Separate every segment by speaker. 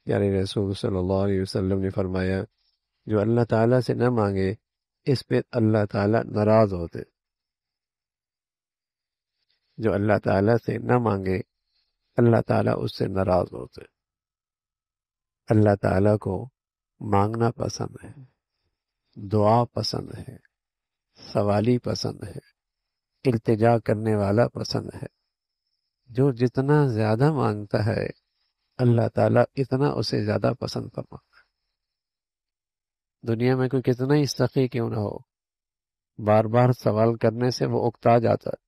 Speaker 1: پیارے رسول صلی اللہ علیہ وسلم نے فرمایا جو اللہ تعالیٰ سے نہ مانگے اس پہ اللہ تعالیٰ ناراض ہوتے، جو اللہ تعالیٰ سے نہ مانگے اللہ تعالیٰ اس سے ناراض ہوتے۔ اللہ تعالیٰ کو مانگنا پسند ہے، دعا پسند ہے، سوالی پسند ہے، التجا کرنے والا پسند ہے۔ جو جتنا زیادہ مانگتا ہے اللہ تعالیٰ اتنا اسے زیادہ پسند فرماتا ہے۔ دنیا میں کوئی کتنا ہی سخی کیوں نہ ہو، بار بار سوال کرنے سے وہ اکتا جاتا ہے،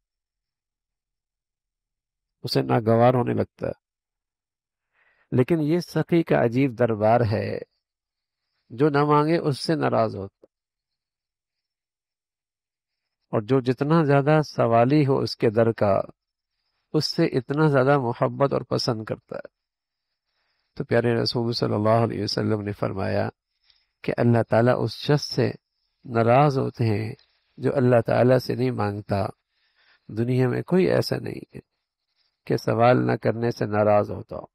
Speaker 1: اسے ناگوار ہونے لگتا ہے۔ لیکن یہ سخی کا عجیب دربار ہے، جو نہ مانگے اس سے ناراض ہوتا، اور جو جتنا زیادہ سوالی ہو اس کے در کا اس سے اتنا زیادہ محبت اور پسند کرتا ہے۔ تو پیارے رسول صلی اللہ علیہ وسلم نے فرمایا کہ اللہ تعالیٰ اس شخص سے ناراض ہوتے ہیں جو اللہ تعالیٰ سے نہیں مانگتا۔ دنیا میں کوئی ایسا نہیں ہے کہ سوال نہ کرنے سے ناراض ہوتا ہو۔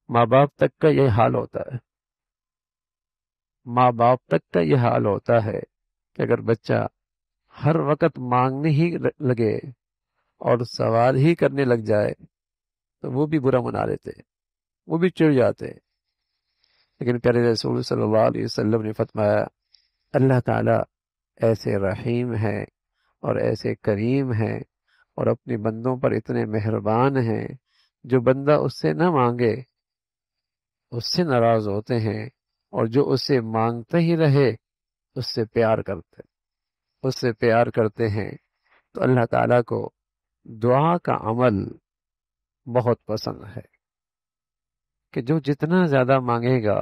Speaker 1: ماں باپ تک کا یہ حال ہوتا ہے، ماں باپ تک کا یہ حال ہوتا ہے کہ اگر بچہ ہر وقت مانگنے ہی لگے اور سوال ہی کرنے لگ جائے تو وہ بھی برا منا لیتے، وہ بھی چڑ جاتے۔ لیکن پیارے رسول صلی اللہ علیہ وسلم نے فرمایا اللہ تعالیٰ ایسے رحیم ہے اور ایسے کریم ہے اور اپنے بندوں پر اتنے مہربان ہیں، جو بندہ اس سے نہ مانگے اس سے ناراض ہوتے ہیں، اور جو اس سے مانگتے ہی رہے اس سے پیار کرتے ہیں۔ تو اللہ تعالیٰ کو دعا کا عمل بہت پسند ہے کہ جو جتنا زیادہ مانگے گا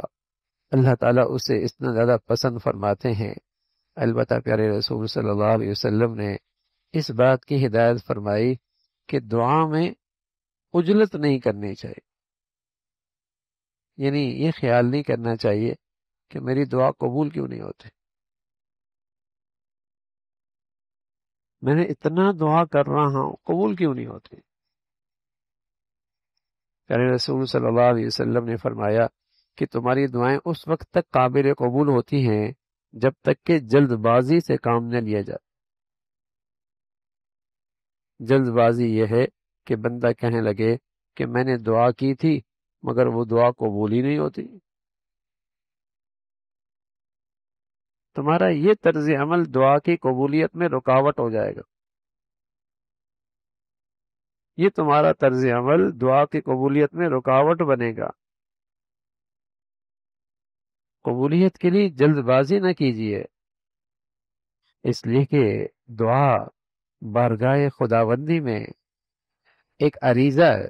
Speaker 1: اللہ تعالیٰ اسے اتنا زیادہ پسند فرماتے ہیں۔ البتہ پیارے رسول صلی اللہ علیہ وسلم نے اس بات کی ہدایت فرمائی کہ دعا میں عجلت نہیں کرنی چاہیے، یعنی یہ خیال نہیں کرنا چاہیے کہ میری دعا قبول کیوں نہیں ہوتی، میں نے اتنا دعا کر رہا ہوں قبول کیوں نہیں ہوتی۔ پیارے رسول صلی اللہ علیہ وسلم نے فرمایا کہ تمہاری دعائیں اس وقت تک قابل قبول ہوتی ہیں جب تک کہ جلد بازی سے کام نہ لیا جائے۔ جلد بازی یہ ہے کہ بندہ کہنے لگے کہ میں نے دعا کی تھی مگر وہ دعا قبول ہی نہیں ہوتی۔ تمہارا یہ طرز عمل دعا کی قبولیت میں رکاوٹ ہو جائے گا، یہ تمہارا طرز عمل دعا کی قبولیت میں رکاوٹ بنے گا۔ قبولیت کے لیے جلد بازی نہ کیجیے، اس لیے کہ دعا بارگاہ خداوندی میں ایک عریضہ ہے،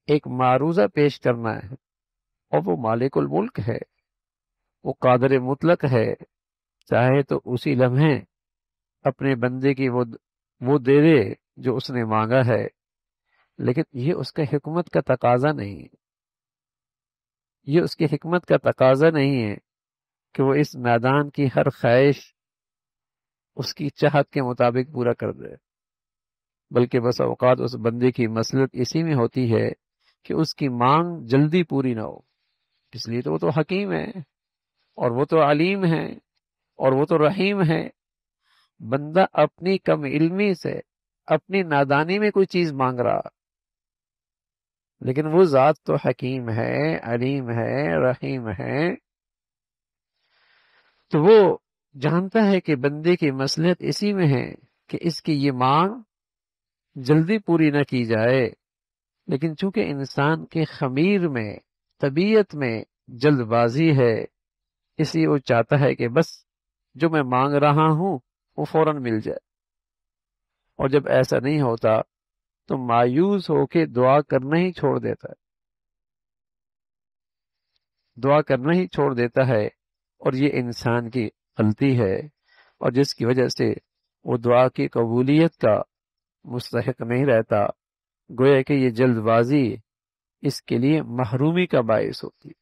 Speaker 1: ایک معروضہ پیش کرنا ہے، اور وہ مالک الملک ہے، وہ قادر مطلق ہے، چاہے تو اسی لمحے اپنے بندے کی وہ دے دے جو اس نے مانگا ہے، لیکن یہ اس کا حکمت کا تقاضا نہیں ہے، یہ اس کی حکمت کا تقاضا نہیں ہے کہ وہ اس میدان کی ہر خواہش اس کی چاہت کے مطابق پورا کر دے، بلکہ بس اوقات اس بندے کی مصلحت اسی میں ہوتی ہے کہ اس کی مانگ جلدی پوری نہ ہو، اس لیے تو وہ تو حکیم ہے اور وہ تو علیم ہے اور وہ تو رحیم ہے۔ بندہ اپنی کم علمی سے اپنی نادانی میں کوئی چیز مانگ رہا، لیکن وہ ذات تو حکیم ہے، علیم ہے، رحیم ہے، تو وہ جانتا ہے کہ بندے کی مصلحت اسی میں ہے کہ اس کی یہ مانگ جلدی پوری نہ کی جائے، لیکن چونکہ انسان کے خمیر میں طبیعت میں جلد بازی ہے، اس لیے وہ چاہتا ہے کہ بس جو میں مانگ رہا ہوں وہ فوراً مل جائے، اور جب ایسا نہیں ہوتا تو مایوس ہو کے دعا کرنا ہی چھوڑ دیتا ہے، دعا کرنا ہی چھوڑ دیتا ہے، اور یہ انسان کی غلطی ہے، اور جس کی وجہ سے وہ دعا کی قبولیت کا مستحق نہیں رہتا، گویا کہ یہ جلد بازی اس کے لیے محرومی کا باعث ہوتی ہے۔